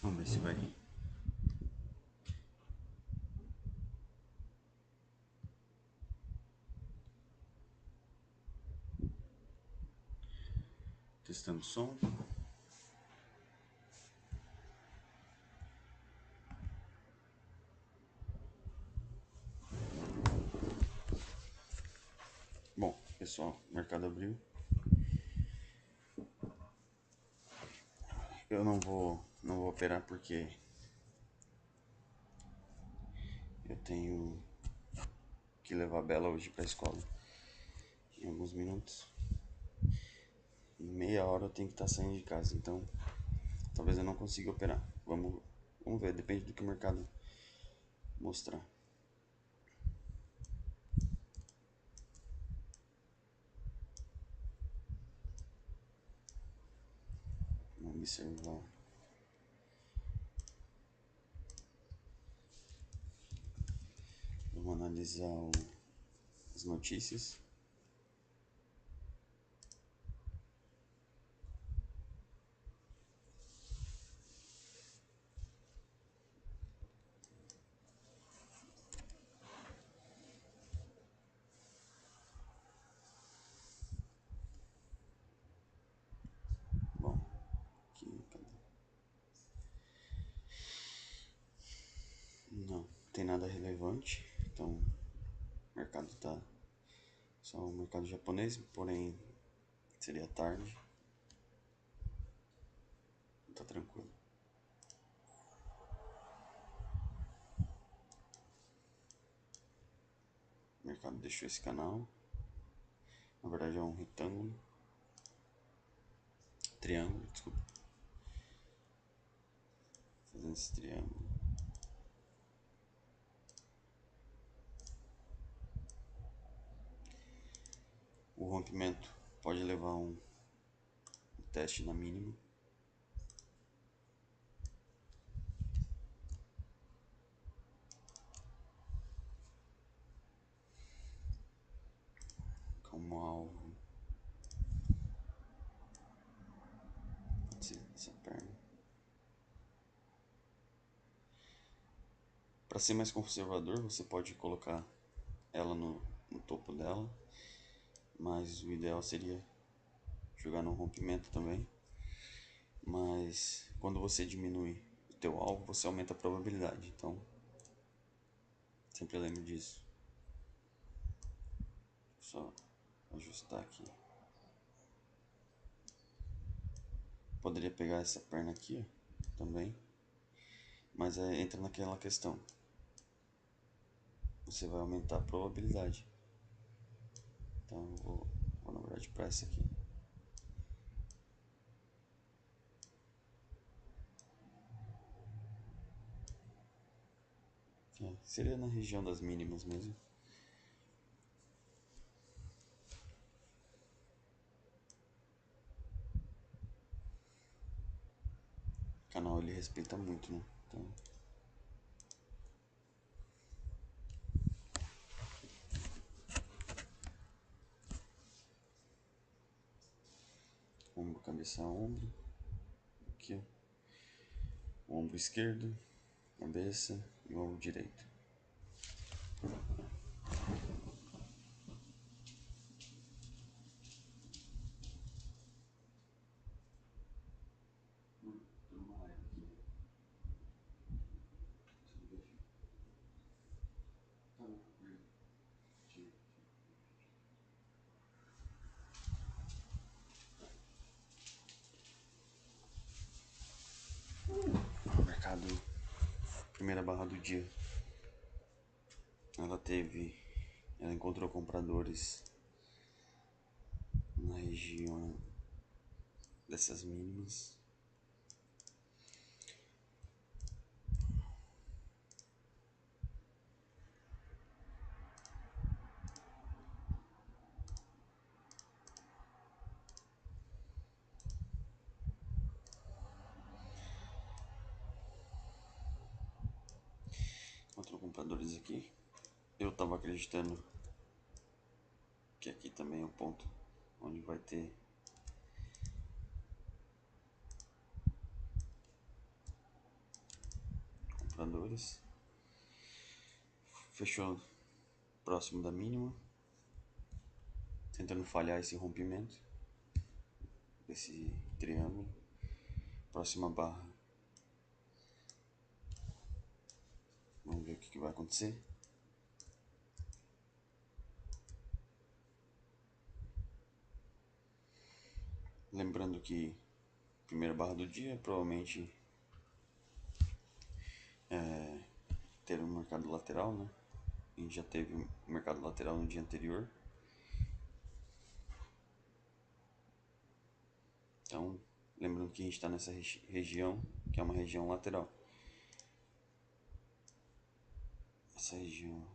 Vamos ver se vai. Testando o som. Bom, pessoal, o mercado abriu. Eu não vou operar porque eu tenho que levar a Bela hoje pra escola em alguns minutos. Em meia hora eu tenho que estar saindo de casa, então talvez eu não consiga operar. Vamos ver, depende do que o mercado mostrar. Vamos observar. Vamos analisar as notícias. Bom, aqui, cadê? Não tem nada relevante, então o mercado tá só o mercado japonês, porém seria tarde, tá tranquilo. O mercado deixou esse canal, na verdade é um retângulo, triângulo, desculpa, fazendo esse triângulo. O rompimento pode levar um teste na mínima. Como alvo, pode ser essa perna. Para ser mais conservador, você pode colocar ela no topo dela, mas o ideal seria jogar no rompimento também. Mas quando você diminui o teu alvo, você aumenta a probabilidade. Então, sempre lembre disso. Só ajustar aqui. Poderia pegar essa perna aqui, ó, também. Mas entra naquela questão. Você vai aumentar a probabilidade. Então eu vou na verdade para essa aqui. Seria na região das mínimas mesmo. O canal ele respeita muito, né? Então, ombro, cabeça, ombro. Aqui, ó. O ombro esquerdo, cabeça e o ombro direito. Mercado, primeira barra do dia. Ela encontrou compradores na região dessas mínimas. Encontrou compradores aqui. Eu tava acreditando que aqui também é um ponto onde vai ter compradores. Fechou próximo da mínima, tentando falhar esse rompimento desse triângulo. Próxima barra, vamos ver o que vai acontecer. Lembrando que primeira barra do dia provavelmente ter um mercado lateral, né? A gente já teve um mercado lateral no dia anterior. Então, lembrando que a gente está nessa região, que é uma região lateral. Essa região.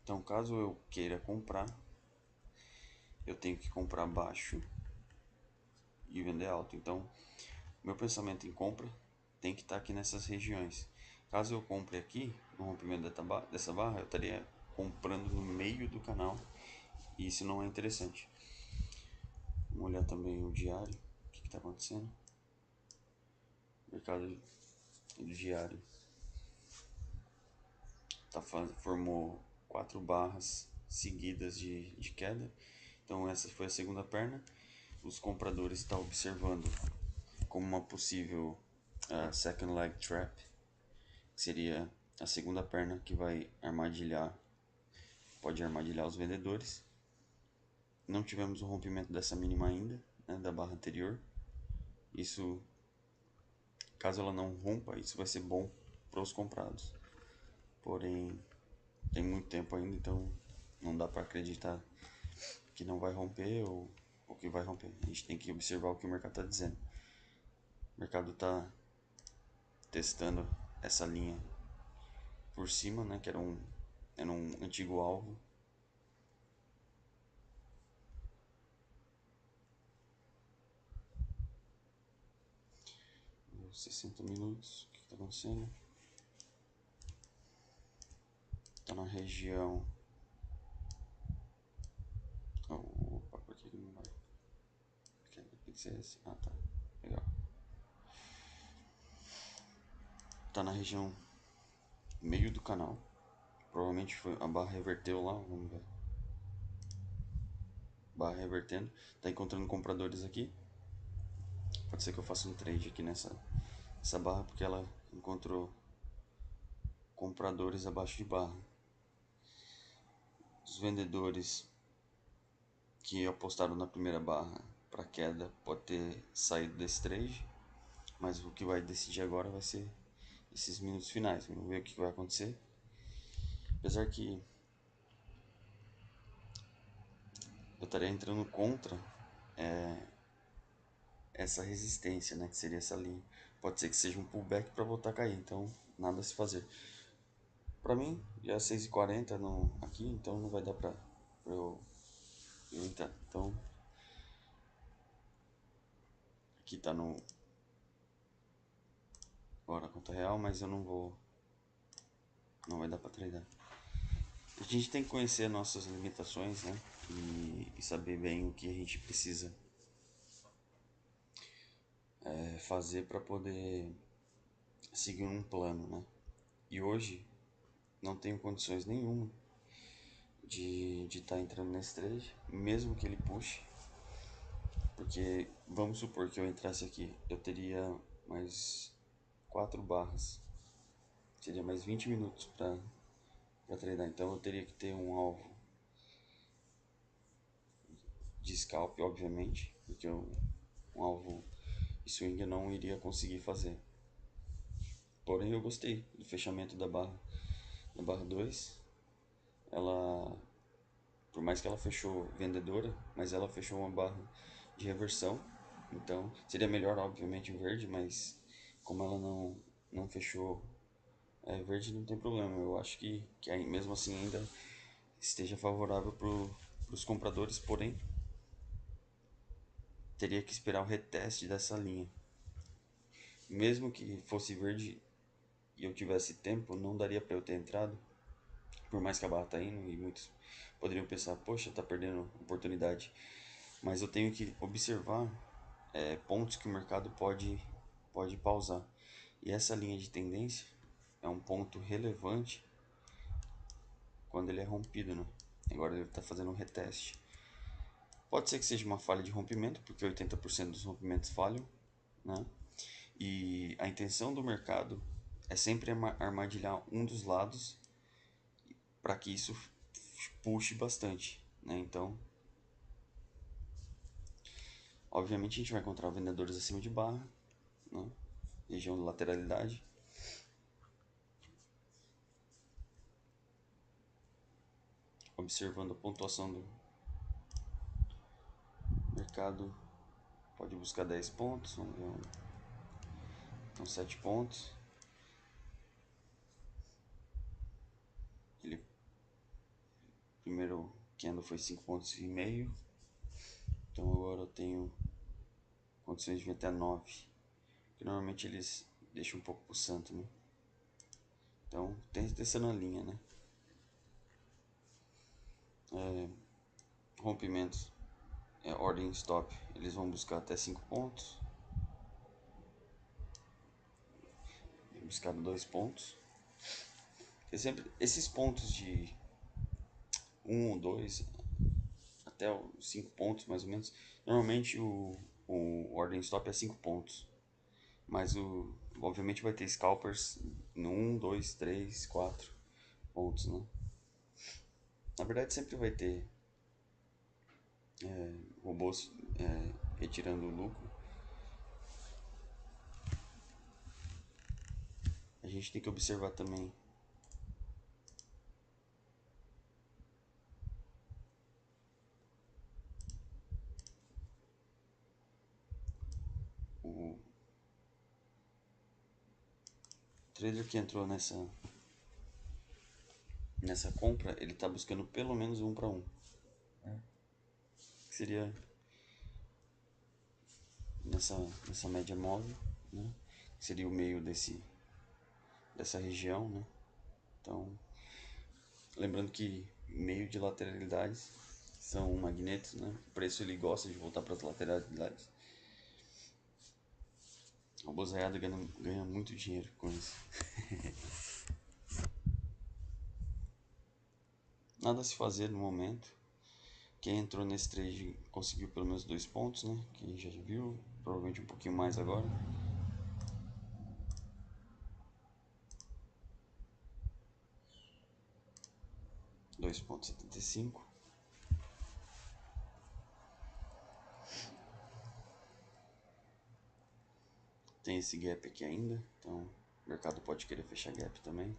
Então, caso eu queira comprar, eu tenho que comprar baixo e vender alto. Então, meu pensamento em compra tem que estar aqui nessas regiões. Caso eu compre aqui, no rompimento dessa barra, eu estaria comprando no meio do canal. E isso não é interessante. Vamos olhar também o diário. O que está acontecendo? Mercado diário formou 4 barras seguidas de queda. Então essa foi a segunda perna. Os compradores estão observando como uma possível second leg trap, que seria a segunda perna que vai armadilhar, pode armadilhar os vendedores. Não tivemos o rompimento dessa mínima ainda, né, da barra anterior. Isso, caso ela não rompa, isso vai ser bom para os comprados. Porém, tem muito tempo ainda, então não dá para acreditar que não vai romper ou que vai romper. A gente tem que observar o que o mercado está dizendo. O mercado está testando essa linha por cima, né, que era um antigo alvo. Deu 60 minutos, o que está acontecendo? Está na região. Opa, por que não vai? Tem que ser esse. Ah, tá. Legal. Tá na região meio do canal. Provavelmente foi a barra reverteu lá, vamos ver. Barra revertendo. Tá encontrando compradores aqui. Pode ser que eu faça um trade aqui nessa barra, porque ela encontrou compradores abaixo de barra. Os vendedores que apostaram na primeira barra para queda pode ter saído desse trade, mas o que vai decidir agora vai ser esses minutos finais. Vamos ver o que vai acontecer. Apesar que eu estaria entrando contra essa resistência, né, que seria essa linha. Pode ser que seja um pullback para voltar a cair, então nada a se fazer. Para mim, já é 6h40 aqui, então não vai dar para eu entrar. Então, aqui tá no agora a conta real, mas eu não vai dar para treinar. A gente tem que conhecer nossas limitações, né, e saber bem o que a gente precisa fazer para poder seguir um plano, né. E hoje não tenho condições nenhuma de estar entrando nesse trade, mesmo que ele puxe, porque vamos supor que eu entrasse aqui, eu teria mais 4 barras, seria mais 20 minutos para treinar, então eu teria que ter um alvo de scalp, obviamente, porque um alvo de swing eu não iria conseguir fazer. Porém eu gostei do fechamento da barra 2, ela, por mais que ela fechou vendedora, mas ela fechou uma barra de reversão, então seria melhor obviamente o verde, mas como ela não fechou verde, não tem problema. Eu acho que mesmo assim ainda esteja favorável para os compradores, porém teria que esperar o reteste dessa linha. Mesmo que fosse verde e eu tivesse tempo, não daria para eu ter entrado, por mais que a barra tá indo, e muitos poderiam pensar, poxa, tá perdendo oportunidade. Mas eu tenho que observar pontos que o mercado pode pode pausar. E essa linha de tendência é um ponto relevante quando ele é rompido, né? Agora ele está fazendo um reteste. Pode ser que seja uma falha de rompimento, porque 80% dos rompimentos falham, né? E a intenção do mercado é sempre armadilhar um dos lados para que isso puxe bastante, né? Então, obviamente a gente vai encontrar vendedores acima de barra, né? Região de lateralidade. Observando a pontuação do mercado, pode buscar 10 pontos, vamos ver, então 7 pontos. Ele primeiro candle foi 5,5 pontos, então agora eu tenho condições de vir até 9, que normalmente eles deixam um pouco pro santo, né? Então testando a linha, né? Rompimentos, ordem stop, eles vão buscar até 5 pontos, buscar 2 pontos. E sempre esses pontos de 1 ou 2 até 5 pontos mais ou menos, normalmente o ordem stop é 5 pontos, mas obviamente vai ter scalpers no 1, 2, 3, 4 pontos, né? Na verdade sempre vai ter robôs retirando o lucro. A gente tem que observar também o trader que entrou nessa compra, ele está buscando pelo menos 1 para 1, que seria nessa média móvel, né? Que seria o meio dessa região, né? Então, lembrando que meio de lateralidades são magnetos, né? O preço ele gosta de voltar para as lateralidades. O bozaiado ganha muito dinheiro com isso. Nada a se fazer no momento. Quem entrou nesse trade conseguiu pelo menos 2 pontos, né? Quem já viu, provavelmente um pouquinho mais agora. $2,75. Tem esse gap aqui ainda, então o mercado pode querer fechar gap também.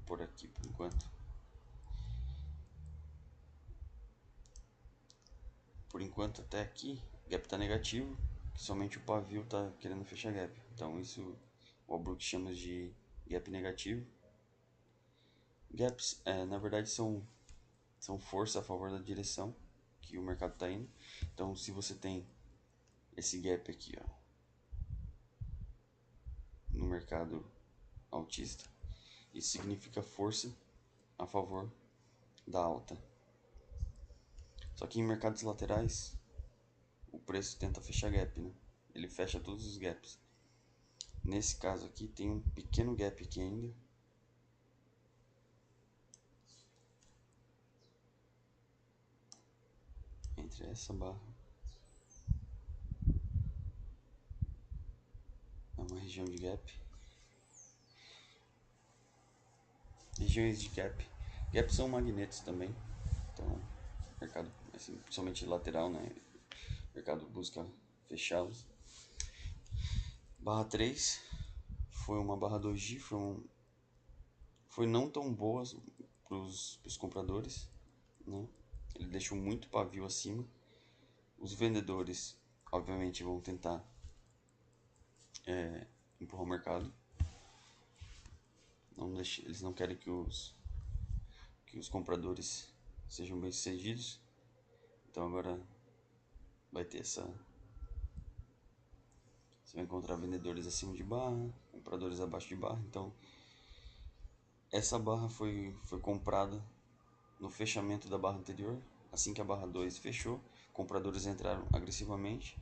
Por aqui por enquanto. Por enquanto até aqui, gap está negativo, somente o pavio está querendo fechar gap. Então isso o Albrook chama de gap negativo. Gaps, na verdade, são força a favor da direção que o mercado está indo. Então se você tem esse gap aqui, ó, no mercado altista, isso significa força a favor da alta. Só que em mercados laterais, o preço tenta fechar gap, né? Ele fecha todos os gaps. Nesse caso aqui tem um pequeno gap aqui ainda. Entre essa barra. É uma região de gap. Regiões de gap. Gaps são magnetos também. Então, mercado, assim, principalmente lateral, né? O mercado busca fechá-los. Barra 3 foi uma barra doji, foi não tão boa para os compradores, né? Ele deixou muito pavio acima. Os vendedores, obviamente, vão tentar empurrar o mercado. Eles não querem que os compradores sejam bem sucedidos. Então agora vai ter essa. Você vai encontrar vendedores acima de barra, compradores abaixo de barra. Então essa barra foi comprada no fechamento da barra anterior. Assim que a barra 2 fechou, compradores entraram agressivamente.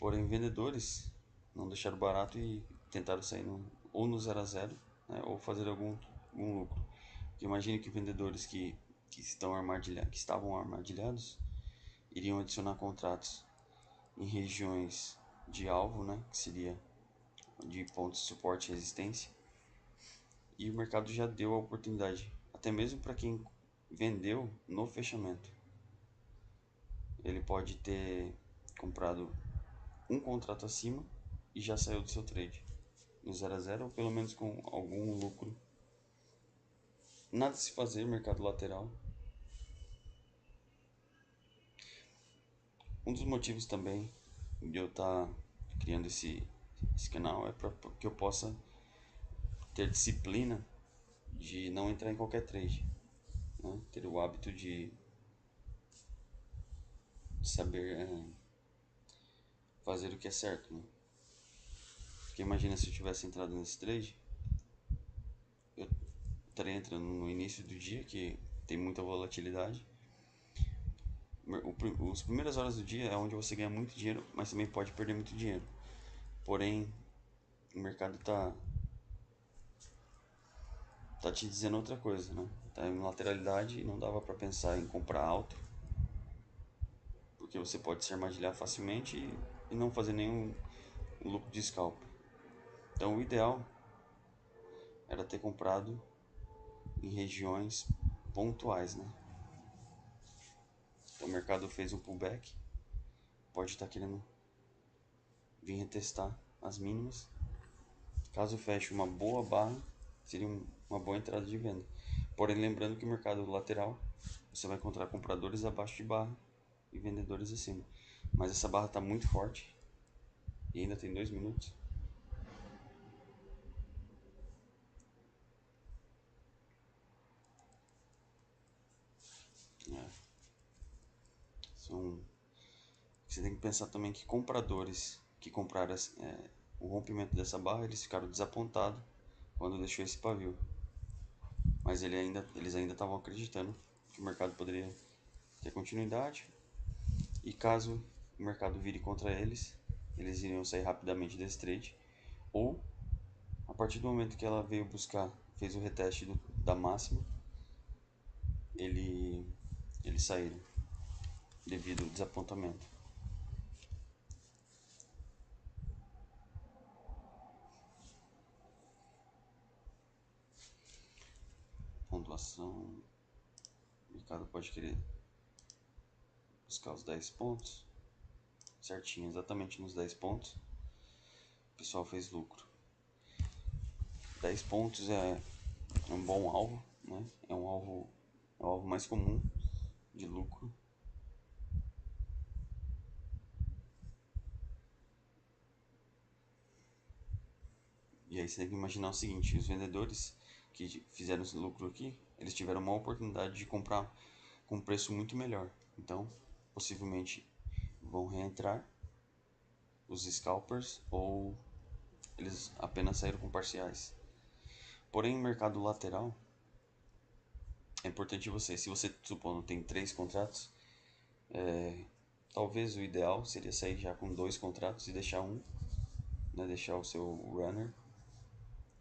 Porém, vendedores não deixaram barato e tentaram sair ou no 0 a 0, né, ou fazer algum lucro. Porque imagine que vendedores que estavam armadilhados iriam adicionar contratos em regiões de alvo, né, que seria de pontos de suporte e resistência, e o mercado já deu a oportunidade, até mesmo para quem vendeu no fechamento. Ele pode ter comprado um contrato acima e já saiu do seu trade no 0 a 0, ou pelo menos com algum lucro. Nada se fazer, mercado lateral. Um dos motivos também de eu estar criando esse canal é para que eu possa ter disciplina de não entrar em qualquer trade, né? Ter o hábito de saber fazer o que é certo, né? Porque imagina se eu tivesse entrado nesse trade, eu estaria entrando no início do dia, que tem muita volatilidade. As primeiras horas do dia é onde você ganha muito dinheiro, mas também pode perder muito dinheiro. Porém, o mercado tá te dizendo outra coisa, né? Tá em lateralidade e não dava para pensar em comprar alto, porque você pode se armadilhar facilmente e não fazer nenhum lucro de scalp. Então, o ideal era ter comprado em regiões pontuais, né? Então, o mercado fez um pullback, pode estar querendo vir retestar as mínimas. Caso feche uma boa barra, seria uma boa entrada de venda. Porém, lembrando que o mercado lateral, você vai encontrar compradores abaixo de barra e vendedores acima. Mas essa barra está muito forte e ainda tem 2 minutos. É. Você tem que pensar também que compradores que compraram o rompimento dessa barra, eles ficaram desapontados quando deixou esse pavio. Mas eles ainda estavam acreditando que o mercado poderia ter continuidade, e caso o mercado vire contra eles, eles iriam sair rapidamente desse trade, ou a partir do momento que ela veio buscar, fez o reteste da máxima, eles saíram devido ao desapontamento. Pontuação, o mercado pode querer buscar os 10 pontos, certinho, exatamente nos 10 pontos, o pessoal fez lucro. 10 pontos é um bom alvo, né? É o alvo mais comum de lucro. E aí você tem que imaginar o seguinte: os vendedores que fizeram esse lucro aqui, eles tiveram uma oportunidade de comprar com um preço muito melhor. Então, possivelmente vão reentrar os scalpers, ou eles apenas saíram com parciais. Porém, no mercado lateral, é importante se você supondo tem 3 contratos, talvez o ideal seria sair já com 2 contratos e deixar né, deixar o seu runner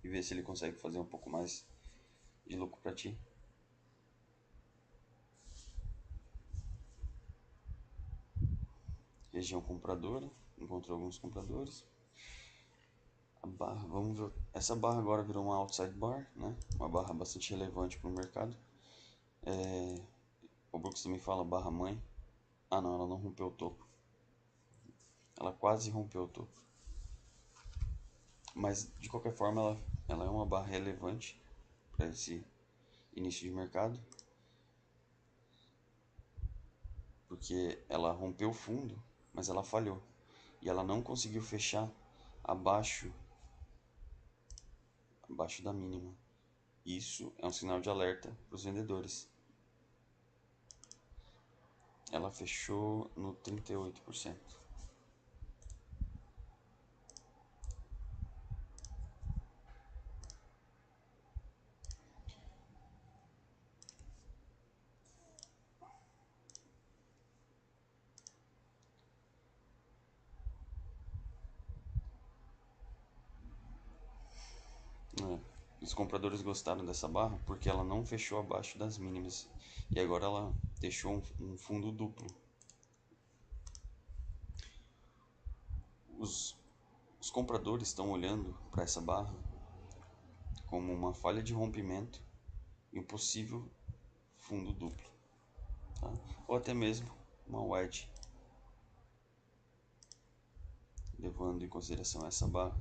e ver se ele consegue fazer um pouco mais de lucro para ti. Região compradora, encontrou alguns compradores. A barra, vamos ver. Essa barra agora virou uma outside bar, né? Uma barra bastante relevante para o mercado. O Brooks também fala barra mãe. Ah, não, ela não rompeu o topo. Ela quase rompeu o topo. Mas de qualquer forma, ela é uma barra relevante para esse início de mercado, porque ela rompeu o fundo, mas ela falhou e ela não conseguiu fechar abaixo da mínima. Isso é um sinal de alerta para os vendedores. Ela fechou no 38%. os compradores gostaram dessa barra porque ela não fechou abaixo das mínimas e agora ela deixou um fundo duplo. Os compradores estão olhando para essa barra como uma falha de rompimento e um possível fundo duplo, tá? Ou até mesmo uma wedge, levando em consideração essa barra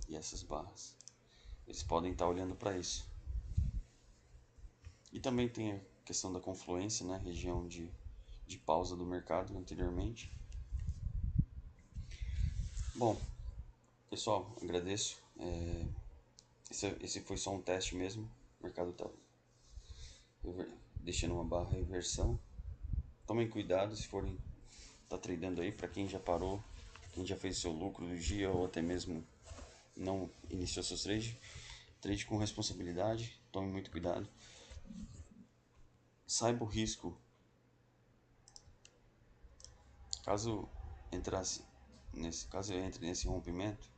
e essas barras. Eles podem estar olhando para isso. E também tem a questão da confluência, né? Região de pausa do mercado anteriormente. Bom, pessoal, agradeço. Esse foi só um teste mesmo. O mercado está deixando uma barra reversão. Tomem cuidado se forem tá tradando aí, para quem já parou, quem já fez seu lucro do dia ou até mesmo não iniciou seus trades. Trade com responsabilidade, tome muito cuidado. Saiba o risco. Caso eu entre nesse rompimento,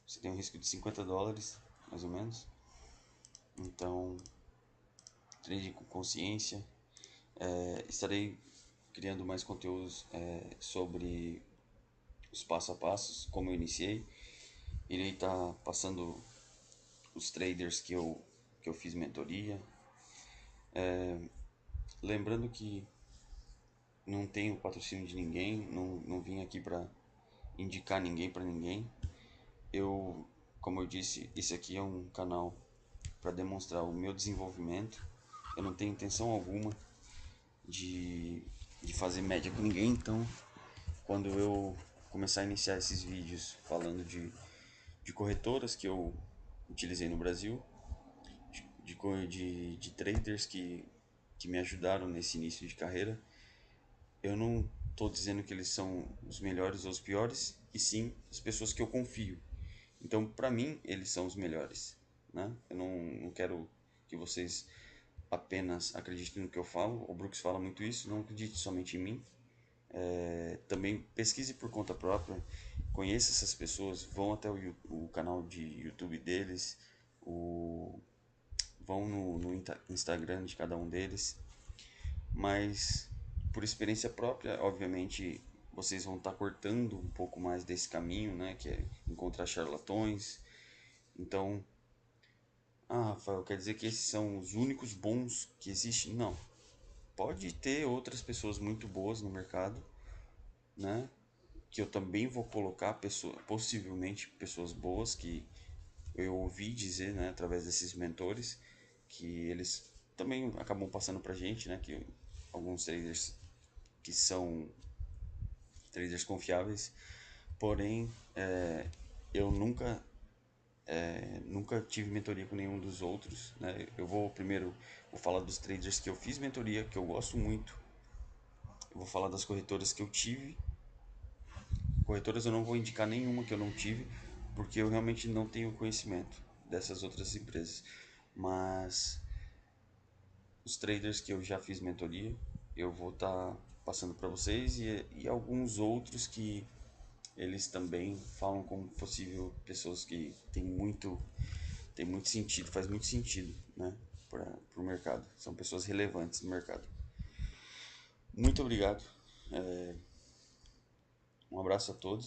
você tem um risco de $50, mais ou menos. Então, trade com consciência. Estarei criando mais conteúdos sobre os passo a passos, como eu iniciei. Irei estar passando os traders que eu fiz mentoria. Lembrando que não tenho patrocínio de ninguém, não vim aqui para indicar ninguém para ninguém. Como eu disse, esse aqui é um canal para demonstrar o meu desenvolvimento. Eu não tenho intenção alguma de fazer média com ninguém, então quando eu começar a iniciar esses vídeos falando de corretoras que eu utilizei no Brasil, de traders que me ajudaram nesse início de carreira, eu não estou dizendo que eles são os melhores ou os piores, e sim as pessoas que eu confio. Então, para mim, eles são os melhores, né? Eu não quero que vocês apenas acreditem no que eu falo. O Brooks fala muito isso, não acredite somente em mim. Também pesquise por conta própria, conheça essas pessoas, vão até o canal de YouTube deles, vão no Instagram de cada um deles, mas por experiência própria, obviamente, vocês vão estar cortando um pouco mais desse caminho, né, que é encontrar charlatões. Então, Rafael, quer dizer que esses são os únicos bons que existem? Não. Pode ter outras pessoas muito boas no mercado, né? Que eu também vou colocar possivelmente pessoas boas que eu ouvi dizer, né, através desses mentores, que eles também acabam passando pra gente, né, que alguns traders que são traders confiáveis, porém eu nunca tive mentoria com nenhum dos outros, né? Eu vou falar dos traders que eu fiz mentoria, que eu gosto muito. Eu vou falar das corretoras que eu tive. Corretoras eu não vou indicar nenhuma que eu não tive, porque eu realmente não tenho conhecimento dessas outras empresas. Mas os traders que eu já fiz mentoria, eu vou estar passando para vocês e alguns outros que eles também falam como possível pessoas que tem muito sentido, faz muito sentido, né, para o mercado. São pessoas relevantes no mercado. Muito obrigado. Um abraço a todos.